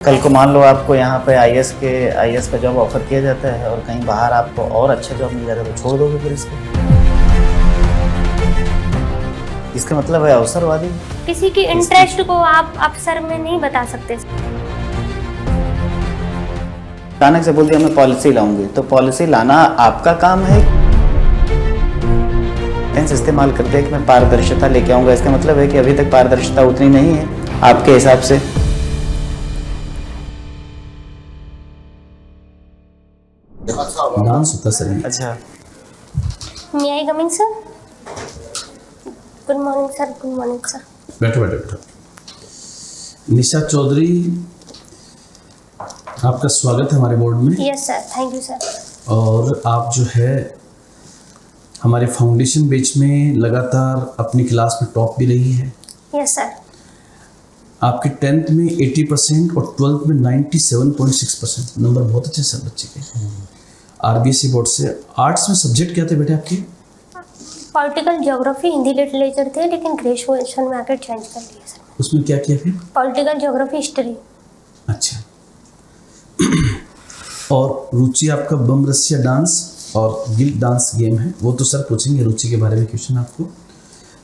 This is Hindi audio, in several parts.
कल को मान लो आपको यहाँ पे आईएएस का जॉब ऑफर किया जाता है और कहीं बाहर आपको और अच्छा जॉब मिल जाता है तो छोड़ दोगे फिर इसको? इसका मतलब है अवसरवादी। किसी की इंटरेस्ट को आप अवसर में नहीं बता सकते। अचानक से बोल दिया मैं पॉलिसी लाऊंगी, तो पॉलिसी लाना आपका काम है। इस्तेमाल करते हैं कि मैं पारदर्शिता लेके आऊंगा, इसका मतलब है कि अभी तक पारदर्शिता उतनी नहीं है आपके हिसाब से। डांस होता सर। अच्छा, may I coming sir? Good morning sir. Good morning sir. बैठो बैठो बैठो। निशा चौधरी, आपका स्वागत है हमारे बोर्ड में। Yes sir, thank you sir. और आप जो है हमारे फाउंडेशन बैच में लगातार अपनी क्लास में टॉप भी रही है। Yes sir. आपके 10th में 80% और 12th में 97.6% नंबर बहुत अच्छे सर बच्चे के। आरबीएसई बोर्ड से। आर्ट्स में सब्जेक्ट क्या थे बेटे आपके? पॉलिटिकल ज्योग्राफी, हिंदी लिटरेचर थे, लेकिन ग्रेजुएशन में आकर चेंज कर लिया सर। उसमें क्या किया फिर? Political geography, history. अच्छा। और रुचि आपका बम रसिया डांस और गिल्ड डांस गेम है, वो तो सर पूछेंगे रुचि के बारे में क्वेश्चन आपको।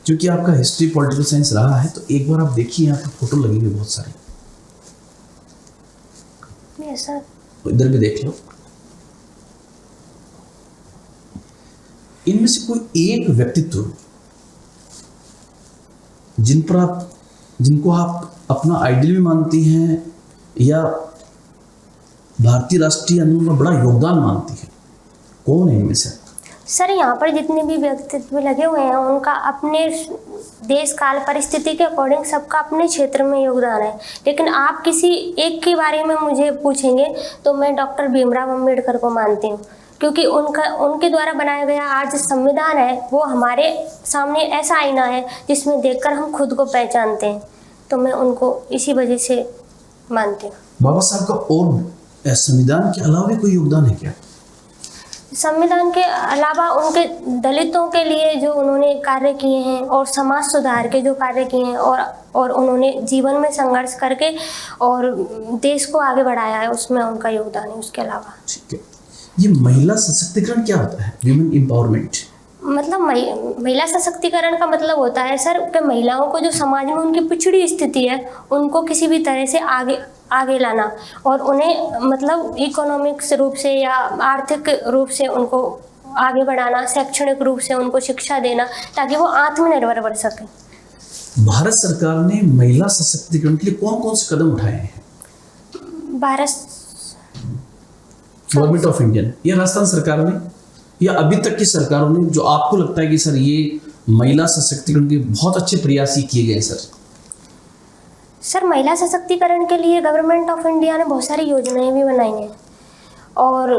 क्योंकि आपका हिस्ट्री पॉलिटिकल साइंस रहा है तो एक बार आप देखिए, यहाँ पे फोटो लगेंगे बहुत सारे। Yes sir. इधर भी देख लो। इनमें से कोई एक व्यक्तित्व जिनको आप अपना आइडियल भी मानती हैं या भारतीय राष्ट्रीय आंदोलन में बड़ा योगदान मानती है, कौन है इनमें से? सर, यहाँ पर जितने भी व्यक्तित्व लगे हुए हैं उनका अपने देश काल परिस्थिति के अकॉर्डिंग सबका अपने क्षेत्र में योगदान है। लेकिन आप किसी एक के बारे में मुझे पूछेंगे तो मैं डॉक्टर भीमराव अम्बेडकर को मानती हूँ, क्योंकि उनके द्वारा बनाया गया आज संविधान है वो हमारे सामने ऐसा आईना है जिसमें देखकर हम खुद को पहचानते हैं। तो मैं उनको इसी वजह से मानती हूँ। बाबा साहब का और संविधान के अलावा भी कोई योगदान है क्या? संविधान के अलावा उनके दलितों के लिए जो उन्होंने कार्य किए हैं और समाज सुधार के जो कार्य किए हैं और उन्होंने जीवन में संघर्ष करके और देश को आगे बढ़ाया है, उसमें उनका योगदान है। उसके अलावा ठीक है, ये महिला सशक्तिकरण क्या होता है? विमेन एम्पावरमेंट मतलब महिला सशक्तिकरण का मतलब होता है सर कि महिलाओं को जो समाज में उनकी पिछड़ी स्थिति है उनको किसी भी तरह से आगे लाना और उन्हें मतलब इकोनॉमिक्स रूप से या आर्थिक रूप से उनको आगे बढ़ाना, शैक्षणिक रूप से उनको शिक्षा देना ताकि वो आत्मनिर्भर बन सके। भारत सरकार ने महिला सशक्तिकरण के लिए कौन कौन से कदम उठाए हैं? गवर्नमेंट ऑफ इंडिया या राजस्थान सरकार ने या अभी तक की सरकारों ने, जो आपको लगता है कि सर ये महिला सशक्तिकरण के बहुत अच्छे प्रयास ही किए गए? सर, महिला सशक्तिकरण के लिए गवर्नमेंट ऑफ इंडिया ने बहुत सारी योजनाएं भी बनाई हैं और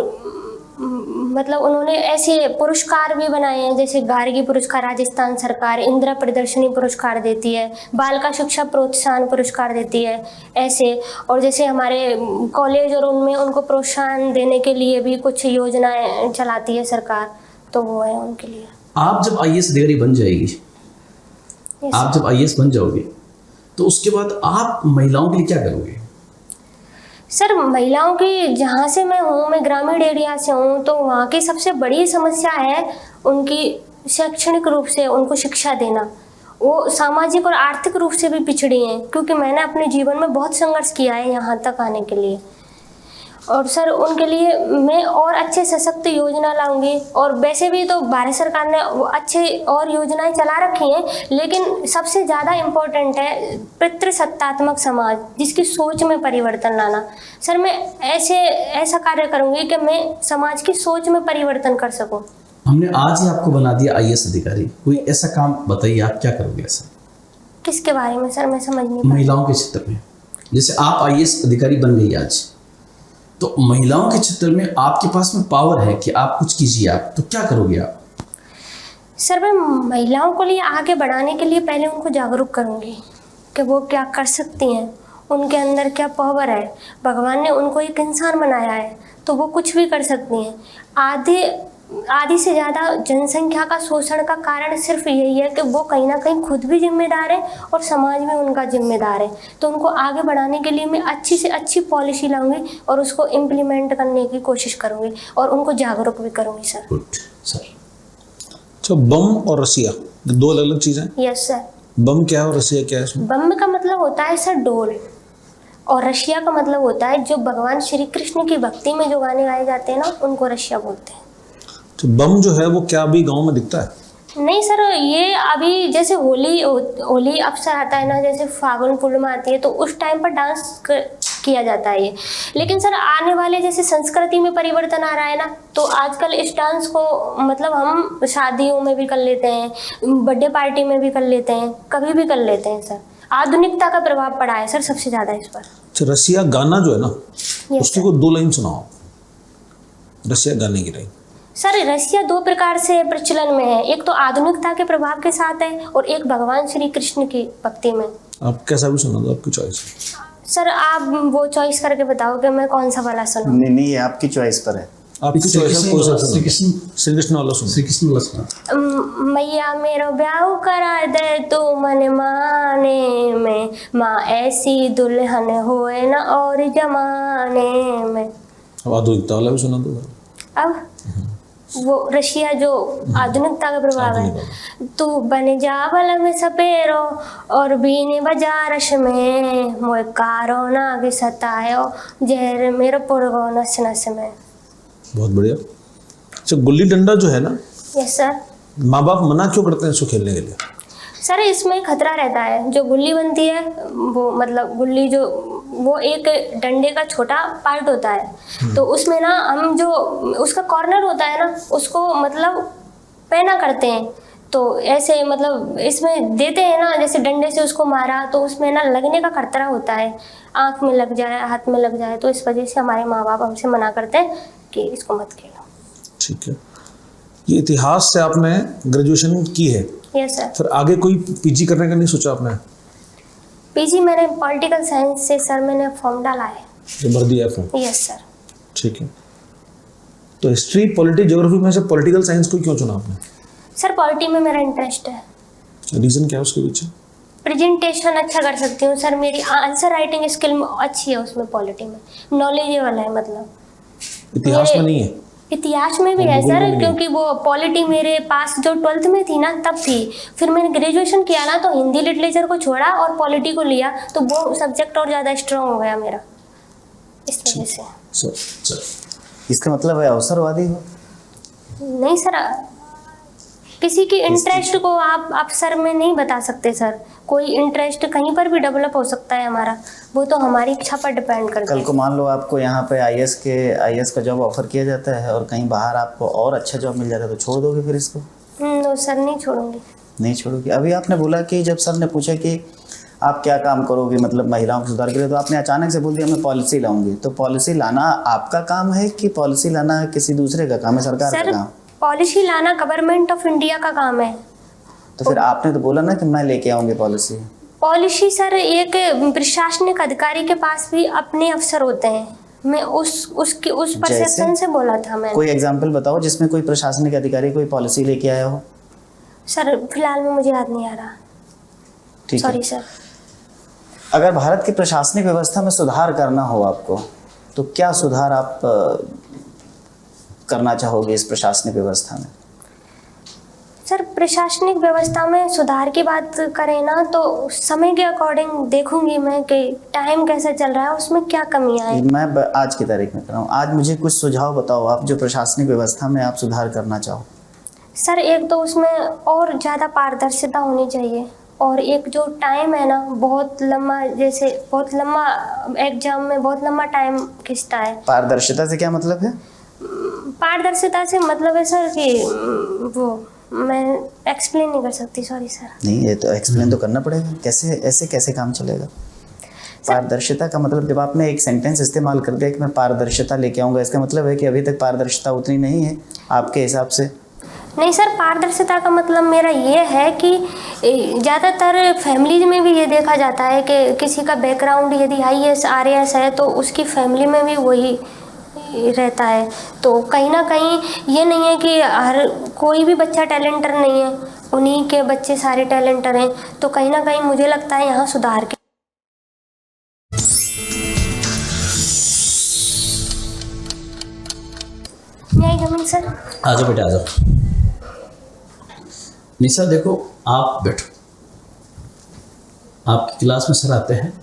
मतलब उन्होंने ऐसे पुरस्कार भी बनाए हैं, जैसे गार्गी पुरस्कार राजस्थान सरकार, इंदिरा प्रदर्शनी पुरस्कार देती है, बालिका शिक्षा प्रोत्साहन पुरस्कार देती है ऐसे। और जैसे हमारे कॉलेज और उनमें उनको प्रोत्साहन देने के लिए भी कुछ योजनाएं चलाती है सरकार, तो वो है उनके लिए। आप जब आईएएस अधिकारी बन जाएगी, आप जब आईएएस बन जाओगे तो उसके बाद आप महिलाओं के लिए क्या करोगे? सर, महिलाओं की जहाँ से मैं हूँ, मैं ग्रामीण एरिया से हूँ, तो वहाँ की सबसे बड़ी समस्या है उनकी शैक्षणिक रूप से उनको शिक्षा देना। वो सामाजिक और आर्थिक रूप से भी पिछड़ी हैं, क्योंकि मैंने अपने जीवन में बहुत संघर्ष किया है यहाँ तक आने के लिए। और सर, उनके लिए मैं और अच्छे सशक्त योजना लाऊंगी। और वैसे भी तो भारत सरकार ने अच्छे और योजनाएं चला रखी हैं, लेकिन सबसे ज़्यादा इम्पोर्टेंट है पितृसत्तात्मक समाज, जिसकी सोच में परिवर्तन लाना। सर, मैं ऐसा कार्य करूंगी कि मैं समाज की सोच में परिवर्तन कर सकूं। हमने आज ही आपको बना दिया आईएएस अधिकारी, कोई ऐसा काम बताइए, आप क्या करोगे ऐसा? किसके बारे में सर? मैं समझ नहीं पाई। महिलाओं के क्षेत्र में। जैसे आप आईएएस अधिकारी बन गई आज, तो महिलाओं के क्षेत्र में आपके पास में पावर है कि आप कुछ कीजिए, आप तो क्या करोगे आप? सर, मैं महिलाओं को लिए आगे बढ़ाने के लिए पहले उनको जागरूक करूंगी कि वो क्या कर सकती हैं, उनके अंदर क्या पावर है। भगवान ने उनको एक इंसान बनाया है तो वो कुछ भी कर सकती हैं। आधी से ज़्यादा जनसंख्या का शोषण का कारण सिर्फ यही है कि वो कहीं ना कहीं खुद भी जिम्मेदार है और समाज भी उनका जिम्मेदार है। तो उनको आगे बढ़ाने के लिए मैं अच्छी से अच्छी पॉलिसी लाऊंगी और उसको इम्प्लीमेंट करने की कोशिश करूंगी और उनको जागरूक भी करूंगी सर। Good sir. तो बम और रसिया दो अलग अलग चीज़ें हैं। Yes sir. बम क्या है और रसिया क्या है इसमें? बम का मतलब होता है सर डोल, और रशिया का मतलब होता है जो भगवान श्री कृष्ण की भक्ति में जो गाने गाए जाते हैं ना, उनको रशिया बोलते हैं। तो बम जो है वो क्या अभी गांव में दिखता है? नहीं सर, ये अभी जैसे होली अवसर आता है ना, जैसे फागुन पूर्णिमा आती है तो उस टाइम पर डांस किया जाता है ये। लेकिन सर आने वाले जैसे संस्कृति में परिवर्तन आ रहा है ना, तो आजकल इस डांस को मतलब हम शादियों में भी कर लेते हैं, बर्थडे पार्टी में भी कर लेते हैं, कभी भी कर लेते हैं सर। आधुनिकता का प्रभाव पड़ा है सर सबसे ज़्यादा इस पर। अच्छा, रसिया गाना जो है ना, उसकी को 2 लाइन सुनाओ, रसिया गाने की लाइन। सर रसिया 2 प्रकार से प्रचलन में है, एक तो आधुनिकता के प्रभाव के साथ है और एक भगवान श्री कृष्ण की भक्ति में। आप कैसा भी सुना दो, आपकी चॉइस। सर आप वो चॉइस करके बताओ कि मैं कौन सा वाला सुनूं। नहीं, ये आपकी चॉइस पर है। आपकी चॉइस है, कौन सा श्री कृष्ण, श्री कृष्ण वाला सुनो। श्री कृष्ण वाला सुना। मैया मेरो ब्याह करा दे तू मन माने में, माँ ऐसी दुल्हन होए न और जमाने में। अब आधुनिकता वाला भी सुना दो। अब वो रशिया जो आधुनिकता का प्रभाव है, तू बन जा बल में सपेरो और बीने बजा रश में, मोए कारो ना के सतायो जहर मेरो पुरगो नस नस में। बहुत बढ़िया। अच्छा, गुल्ली डंडा जो है ना, यस सर। माँ बाप मना क्यों करते हैं इसको खेलने के लिए? सर इसमें खतरा रहता है, जो गुल्ली बनती है वो मतलब गुल्ली जो वो एक डंडे का छोटा पार्ट होता है, तो उसमें ना हम जो उसका कॉर्नर होता है ना, उसको मतलब पैना करते हैं, तो ऐसे मतलब इसमें देते हैं ना, जैसे डंडे से उसको मारा तो उसमें ना लगने का खतरा होता है, आँख में लग जाए, हाथ में लग जाए, तो इस वजह से हमारे माँ बाप हमसे मना करते हैं कि इसको मत खेलो। ठीक है। ये इतिहास से आपने ग्रेजुएशन की है? Yes sir. फिर आगे कोई पीजी करने का नहीं सोचा आपने? पीजी मैंने पॉलिटिकल साइंस से सर मैंने फॉर्म डाला है। जो भर दिया फॉर्म? Yes sir. ठीक है। तो हिस्ट्री, पॉलिटी, ज्योग्राफी में से पॉलिटिकल साइंस को क्यों चुना आपने? सर पॉलिटी में मेरा इंटरेस्ट है। रीजन क्या है उसके पीछे? प्रेजेंटेशन अच्छा कर सकती हूँ सर, मेरी आंसर राइटिंग स्किल अच्छी है उसमें, पॉलिटी में नॉलेजेबल है। मतलब इतिहास में नहीं है? इतिहास में भी है सर, क्योंकि वो पॉलिटी मेरे पास जो 12th में थी ना तब थी, फिर मैंने ग्रेजुएशन किया ना तो हिंदी लिटरेचर को छोड़ा और पॉलिटी को लिया, तो वो सब्जेक्ट और ज़्यादा स्ट्रॉन्ग हो गया मेरा इस वजह से। सर इसका मतलब है अवसरवादी हो? नहीं सर, किसी की इंटरेस्ट को आप सर में नहीं बता सकते सर, कोई इंटरेस्ट कहीं पर भी डेवलप हो सकता है हमारा, वो तो हमारी इच्छा पर डिपेंड करता है। कल को मान लो आपको यहाँ पे आईएएस का जॉब ऑफर किया जाता है और कहीं बाहर आपको और अच्छा जॉब मिल जाता है, तो छोड़ दोगे फिर इसको? नो सर, नहीं छोड़ूंगी। नहीं छोड़ोगी? अभी आपने बोला कि जब सर ने पूछा कि आप क्या काम करोगे मतलब महिलाओं के सुधार के लिए, तो आपने अचानक से बोल दिया मैं पॉलिसी लाऊंगी। तो पॉलिसी लाना आपका काम है कि पॉलिसी लाना किसी दूसरे का काम है, सरकार का काम? पॉलिसी लाना गवर्नमेंट ऑफ इंडिया का काम है। तो फिर आपने तो बोला ना कि मैं लेके आऊंगी पॉलिसी। पॉलिसी सर एक प्रशासनिक अधिकारी के पास भी अपने अफसर होते हैं, मैं उस परसेप्शन से बोला था मैंने। कोई एग्जांपल बताओ जिसमें कोई प्रशासनिक अधिकारी कोई पॉलिसी लेके आया हो। सर फिलहाल में मुझे याद नहीं आ रहा, ठीक है। Sorry sir. अगर भारत की प्रशासनिक व्यवस्था में सुधार करना हो आपको, तो क्या सुधार आप करना चाहोगे इस प्रशासनिक व्यवस्था में? सर प्रशासनिक व्यवस्था में सुधार की बात करें ना, तो समय के अकॉर्डिंग देखूंगी मैं कि टाइम कैसा चल रहा है, उसमें क्या कमियां हैं। मैं आज की तारीख में कर रहा हूँ, आज मुझे कुछ सुझाव बताओ आप जो प्रशासनिक व्यवस्था में आप सुधार करना चाहो। सर एक तो उसमें और ज़्यादा पारदर्शिता होनी चाहिए, और एक जो टाइम है ना बहुत लंबा, जैसे बहुत लंबा एग्जाम में बहुत लंबा टाइम खिंचता है। पारदर्शिता से क्या मतलब है? पारदर्शिता से मतलब है सर कि वो मैं एक्सप्लेन नहीं कर सकती, सॉरी सर। नहीं, ये तो एक्सप्लेन तो करना पड़ेगा, कैसे ऐसे कैसे काम चलेगा? पारदर्शिता का मतलब जब आपने एक सेंटेंस इस्तेमाल कर दिया कि मैं पारदर्शिता लेके आऊँगा, इसका मतलब है कि अभी तक पारदर्शिता उतनी नहीं है आपके हिसाब से? नहीं सर, पारदर्शिता का मतलब मेरा ये है कि ज़्यादातर फैमिलीज में भी ये देखा जाता है कि किसी का बैकग्राउंड यदि IAS RAS है तो उसकी फैमिली में भी वही रहता है। तो कहीं ना कहीं ये नहीं है कि हर कोई भी बच्चा टैलेंटर नहीं है, उन्हीं के बच्चे सारे टैलेंटर हैं। तो कहीं ना कहीं मुझे लगता है यहाँ सुधार के जमीन सर। आ जाओ बेटा, आ जाओ। निशा देखो, आप बैठो। आपकी क्लास में सर आते हैं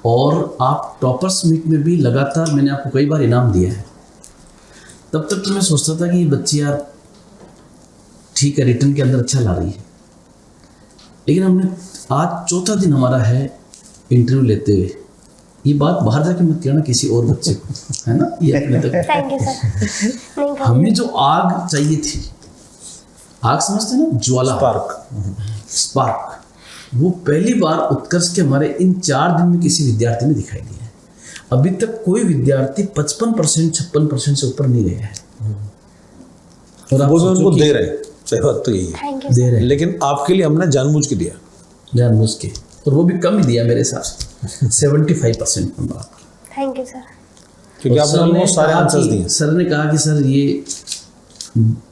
और आप टॉपर्स मीट में भी लगातार मैंने आपको कई बार इनाम दिया है। तब तक तो मैं सोचता था कि ये बच्ची यार ठीक है, रिटर्न के अंदर अच्छा ला रही है, लेकिन हमने आज चौथा दिन हमारा है इंटरव्यू लेते हुए। ये बात बाहर जाके मत कहना किसी और बच्चे को, है ना, ये अपने तक। Thank you sir. नहीं हमें जो आग चाहिए थी, आग समझते हैं ना, ज्वाला, स्पार्क, वो पहली बार उत्कर्ष के हमारे इन 4 दिन में किसी विद्यार्थी में दिखाई दिया है। अभी तक कोई विद्यार्थी 55% 56% से ऊपर नहीं गया है। और वो भी उनको दे रहे हैं, सही बात तो यही है, थैंक यू दे रहे हैं लेकिन आपके लिए हमने जानबूझ के दिया। जानबूझ के, और वो भी कम ही दिया मेरे हिसाब से 75% नंबर। Thank you sir. क्योंकि और आपने सर ने ऑलमोस्ट सारे कहा आंसर्स कि- दिए। सर ने कहा कि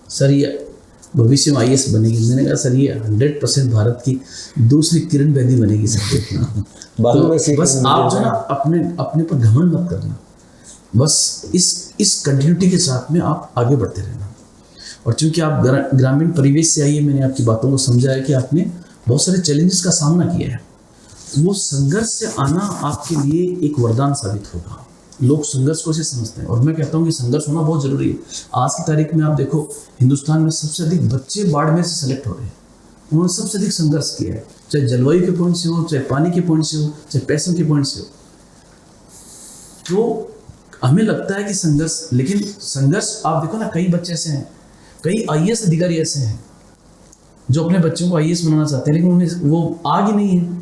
सर ये भविष्य में IAS बनेगी। मैंने कहा सर ये 100% भारत की दूसरी किरण बेदी बनेगी सर। बाद तो में सीख बस आप जो ना अपने पर घमंड मत करना, बस इस कंटिन्यूटी के साथ में आप आगे बढ़ते रहना। और चूंकि आप ग्रामीण परिवेश से आई है, मैंने आपकी बातों को समझा है कि आपने बहुत सारे चैलेंजेस का सामना किया है। वो संघर्ष से आना आपके लिए एक वरदान साबित होगा। लोग संघर्ष को ऐसे समझते हैं, और मैं कहता हूँ कि संघर्ष होना बहुत जरूरी है। आज की तारीख में आप देखो, हिंदुस्तान में सबसे अधिक बच्चे बाड़मेर से सेलेक्ट हो रहे हैं। उन्होंने सबसे अधिक संघर्ष किया है, चाहे जलवायु के पॉइंट से हो, चाहे पानी के पॉइंट से हो, चाहे पैसों के पॉइंट से हो। तो हमें लगता है कि संघर्ष, लेकिन संघर्ष आप देखो ना, कई बच्चे ऐसे हैं, कई IAS अधिकारी ऐसे हैं जो अपने बच्चों को IAS बनाना चाहते हैं, लेकिन उन्हें वो आग ही नहीं है।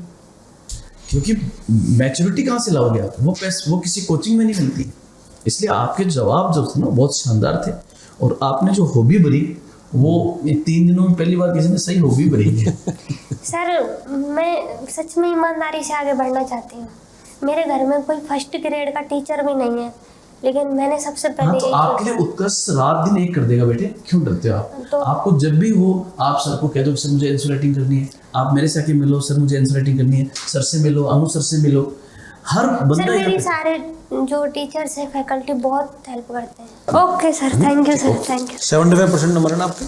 क्योंकि मैच्योरिटी कहाँ से लाओगे आप? वो किसी कोचिंग में नहीं मिलती। इसलिए आपके जवाब जो थे ना बहुत शानदार थे, और आपने जो हॉबी भरी, वो 3 दिनों में पहली बार किसी ने सही हॉबी भरी है। सर मैं सच में ईमानदारी से आगे बढ़ना चाहती हूँ। मेरे घर में कोई फर्स्ट ग्रेड का टीचर भी नहीं है, लेकिन मैंने सबसे हाँ, पहले तो आपके लिए उत्कर्ष रात दिन एक कर देगा बेटे, क्यों डरते हो आप? तो- आपको जब भी हो आप सर को कह दो कि सर मुझे आंसर राइटिंग करनी है, आप मेरे से आके मिलो, सर मुझे आंसर राइटिंग करनी है, सर से मिलो, अनु सर से मिलो। हर सर बंदा यहाँ मेरी पे- सारे जो टीचर्स हैं, फैकल्टी बहुत हेल्प करते हैं। Okay sir, thank you sir, thank you. 75% number है ना आपके?